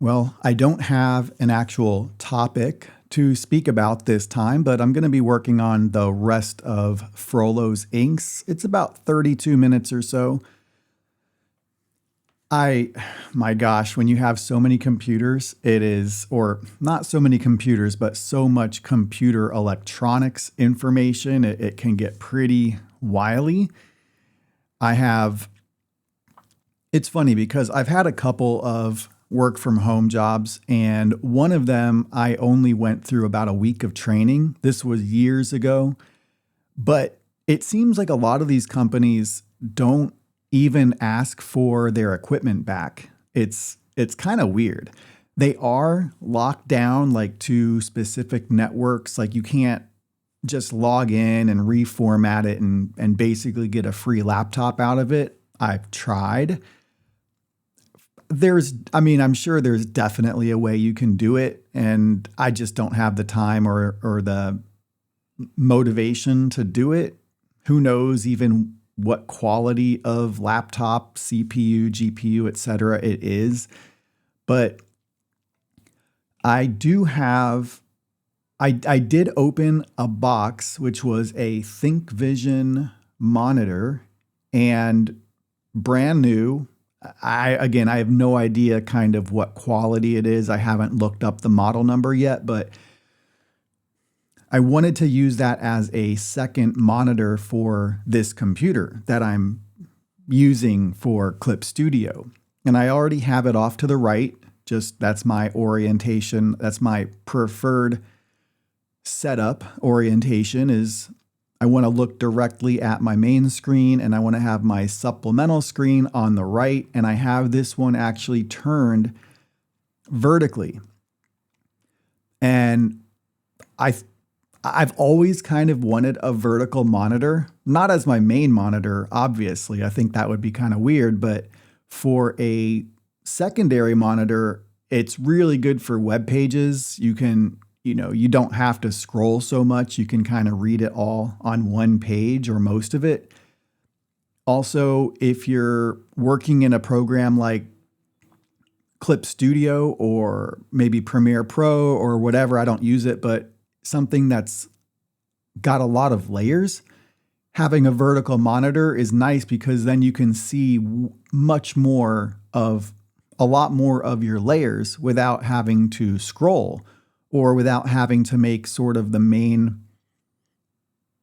Well, I don't have an actual topic to speak about this time, but I'm going to be working on the rest of Frollo's inks. It's about 32 minutes or so. I, my gosh, when you have so many computers, it is, or not so many computers, but so much computer electronics information, it can get pretty wily. I have, it's funny because I've had a couple of work from home jobs, and one of them I only went through about a week of training. This was years ago, but it seems like a lot of these companies don't even ask for their equipment back. It's kind of weird. They are locked down like to specific networks. Like you can't just log in and reformat it and basically get a free laptop out of it. I've tried. I'm sure there's definitely a way you can do it, and I just don't have the time or the motivation to do it. Who knows even what quality of laptop, CPU, GPU, etc. it is. But I do have, I did open a box, which was a ThinkVision monitor, and brand new. I have no idea kind of what quality it is. I haven't looked up the model number yet, but I wanted to use that as a second monitor for this computer that I'm using for Clip Studio. And I already have it off to the right. Just that's my orientation. That's my preferred setup orientation is I want to look directly at my main screen, and I want to have my supplemental screen on the right. And I have this one actually turned vertically. And I've always kind of wanted a vertical monitor, not as my main monitor, obviously. I think that would be kind of weird, but for a secondary monitor, it's really good for web pages. You don't have to scroll so much. You can kind of read it all on one page or most of it. Also, if you're working in a program like Clip Studio or maybe Premiere Pro or whatever, I don't use it, but something that's got a lot of layers, having a vertical monitor is nice because then you can see a lot more of your layers without having to scroll or without having to make sort of the main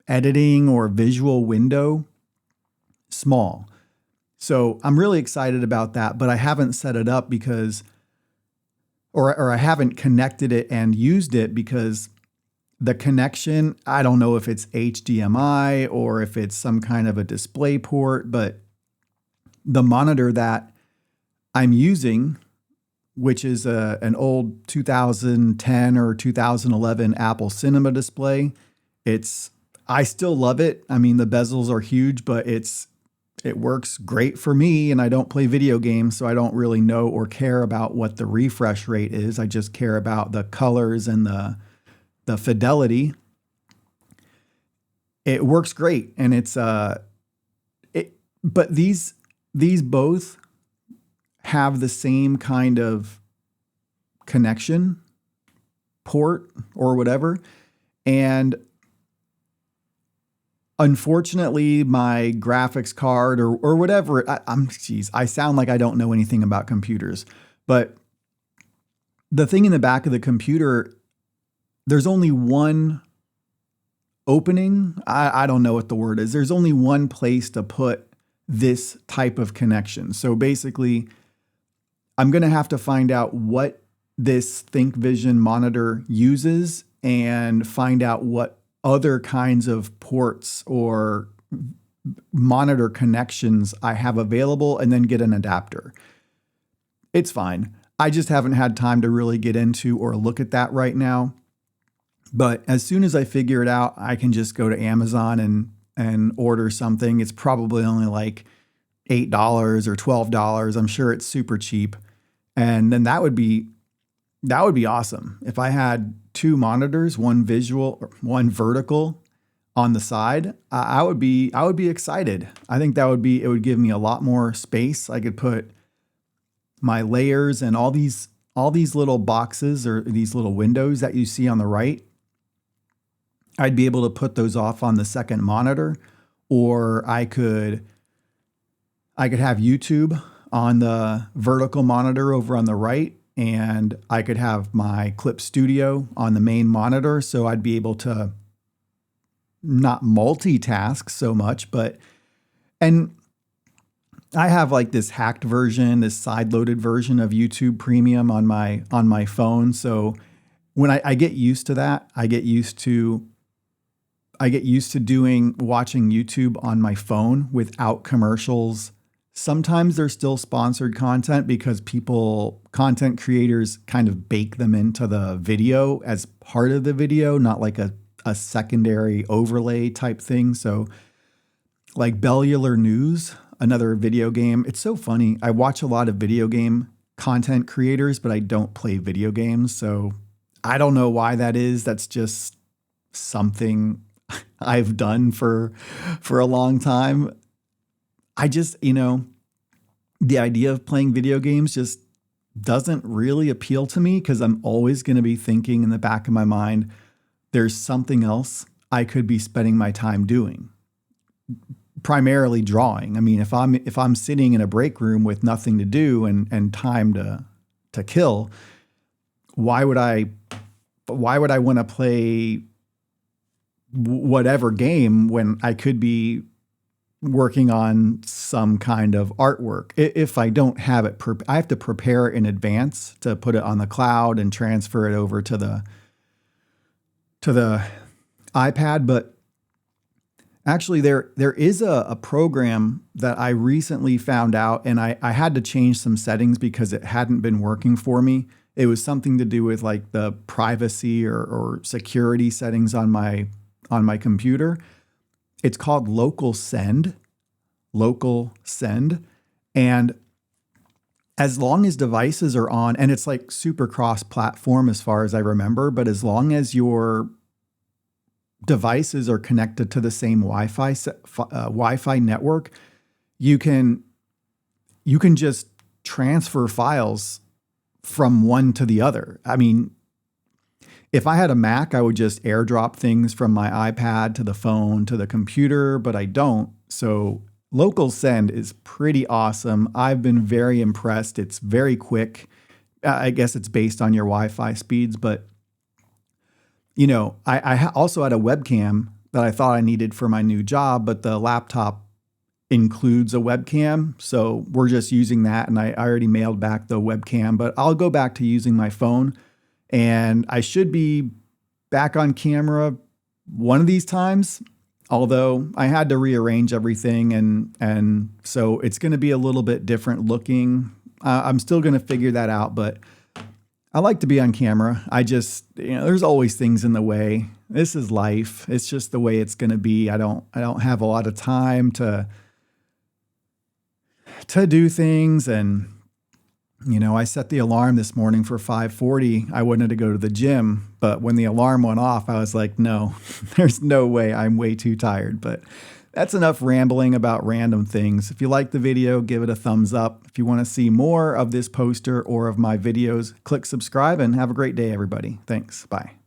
editing or visual window small. So I'm really excited about that, but I haven't set it up or I haven't connected it and used it because the connection, I don't know if it's HDMI or if it's some kind of a display port, but the monitor that I'm using, which is an old 2010 or 2011 Apple Cinema display, I still love it. I mean, the bezels are huge, but it works great for me, and I don't play video games, so I don't really know or care about what the refresh rate is. I just care about the colors and the fidelity. It works great, and but these both have the same kind of connection port or whatever. And unfortunately, my graphics card or whatever, I sound like I don't know anything about computers, but the thing in the back of the computer, there's only one opening. I don't know what the word is. There's only one place to put this type of connection. So basically, I'm going to have to find out what this ThinkVision monitor uses and find out what other kinds of ports or monitor connections I have available and then get an adapter. It's fine. I just haven't had time to really get into or look at that right now. But as soon as I figure it out, I can just go to Amazon and order something. It's probably only like $8 or $12. I'm sure it's super cheap. And then that would be awesome. If I had two monitors, one visual, one vertical on the side, I would be excited. I think it would give me a lot more space. I could put my layers and all these all these little boxes or these little windows that you see on the right, I'd be able to put those off on the second monitor, or I could have YouTube on the vertical monitor over on the right, and I could have my Clip Studio on the main monitor. So I'd be able to not multitask so much, and I have like this hacked version, this side-loaded version of YouTube Premium on my phone. So when I get used to that, I get used to watching YouTube on my phone without commercials. Sometimes there's still sponsored content because content creators kind of bake them into the video as part of the video, not like a secondary overlay type thing. So like Bellular News, another video game. It's so funny. I watch a lot of video game content creators, but I don't play video games. So I don't know why that is. That's just something I've done for a long time. I just, the idea of playing video games just doesn't really appeal to me because I'm always going to be thinking in the back of my mind, there's something else I could be spending my time doing. Primarily drawing. I mean, if I'm sitting in a break room with nothing to do and time to kill, why would I want to play whatever game when I could be working on some kind of artwork? If I don't have it, I have to prepare it in advance to put it on the cloud and transfer it over to the iPad. But actually, there is a program that I recently found out, and I had to change some settings because it hadn't been working for me. It was something to do with like the privacy or security settings on my computer. It's called Local Send. And as long as devices are on, and it's like super cross-platform as far as I remember, but as long as your devices are connected to the same Wi-Fi network, you can just transfer files from one to the other. I mean, if I had a Mac, I would just airdrop things from my iPad to the phone to the computer, but I don't. So Local Send is pretty awesome. I've been very impressed. It's very quick. I guess it's based on your Wi-Fi speeds, but I also had a webcam that I thought I needed for my new job, but the laptop includes a webcam. So we're just using that, and I already mailed back the webcam, but I'll go back to using my phone. And I should be back on camera one of these times, although I had to rearrange everything. And so it's going to be a little bit different looking. I'm still going to figure that out, but I like to be on camera. I just, there's always things in the way. This is life. It's just the way it's going to be. I don't have a lot of time to do things. And I set the alarm this morning for 5:40. I wanted to go to the gym, but when the alarm went off, I was like, no, there's no way. I'm way too tired. But that's enough rambling about random things. If you like the video, give it a thumbs up. If you want to see more of this poster or of my videos, click subscribe, and have a great day, everybody. Thanks. Bye.